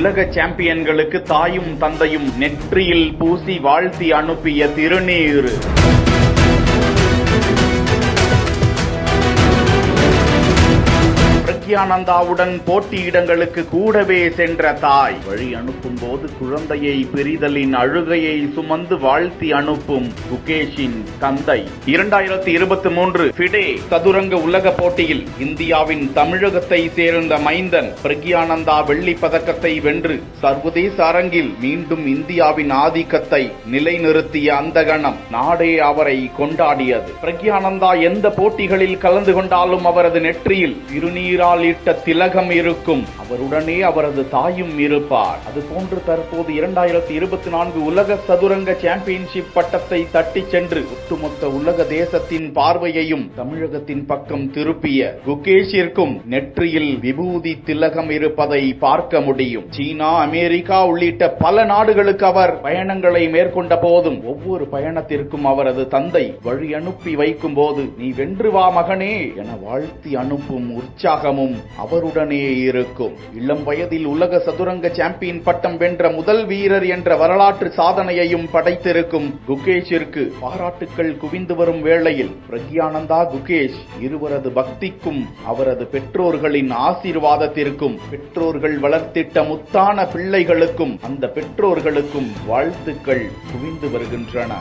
உலக சாம்பியன்களுக்கு தாயும் தந்தையும் நெற்றியில் பூசி வாழ்த்தி அனுப்பிய திருநீறு. பிரக்யானந்தாவுடன் போட்டியிடங்களுக்கு கூடவே சென்ற தாய் வழி அனுப்பும் போது குழந்தையை பிரிதலின் அழுகையை சுமந்து வாழ்த்தி அனுப்பும் குகேஷின் தந்தை. 2023 ஃபிடே சதுரங்க உலக போட்டியில் இந்தியாவின் தமிழகத்தை சேர்ந்த மைந்தன் பிரக்யானந்தா வெள்ளி பதக்கத்தை வென்று சர்வதேச அரங்கில் மீண்டும் இந்தியாவின் ஆதிக்கத்தை நிலைநிறுத்திய அந்த கணம் நாடே அவரை கொண்டாடியது. பிரக்யானந்தா எந்த போட்டிகளில் கலந்து கொண்டாலும் அவரது நெற்றியில் திருநீரால் இட்ட திலகம் இருக்கும். அவருடனே அவரது தாயும் இருப்பார். அதுபோன்று தற்போது 2024 உலக சதுரங்க சாம்பியன்ஷிப் பட்டத்தை தட்டி சென்று ஒட்டுமொத்த உலக தேசத்தின் பார்வையையும் தமிழகத்தின் பக்கம் திருப்பிய குகேஷிற்கும் நெற்றியில் விபூதி திலகம் இருப்பதை பார்க்க முடியும். சீனா, அமெரிக்கா உள்ளிட்ட பல நாடுகளுக்கு அவர் பயணங்களை மேற்கொண்ட போதும் ஒவ்வொரு பயணத்திற்கும் அவரது தந்தை வழி அனுப்பி வைக்கும் போது நீ வென்று வா மகனே என வாழ்த்தி அனுப்பும் உற்சாகமும் அவருடனே இருக்கும். இளம் வயதில் உலக சதுரங்க சாம்பியன் பட்டம் வென்ற முதல் வீரர் என்ற வரலாற்று சாதனையையும் படைத்திருக்கும் குகேஷிற்கு பாராட்டுக்கள் குவிந்து வரும் வேளையில் பிரக்யானந்தா குகேஷ் இருவரது பக்திக்கும் அவரது பெற்றோர்களின் ஆசீர்வாதத்திற்கும் பெற்றோர்கள் வளர்த்திட்ட முத்தான பிள்ளைகளுக்கும் அந்த பெற்றோர்களுக்கும் வாழ்த்துக்கள் குவிந்து வருகின்றன.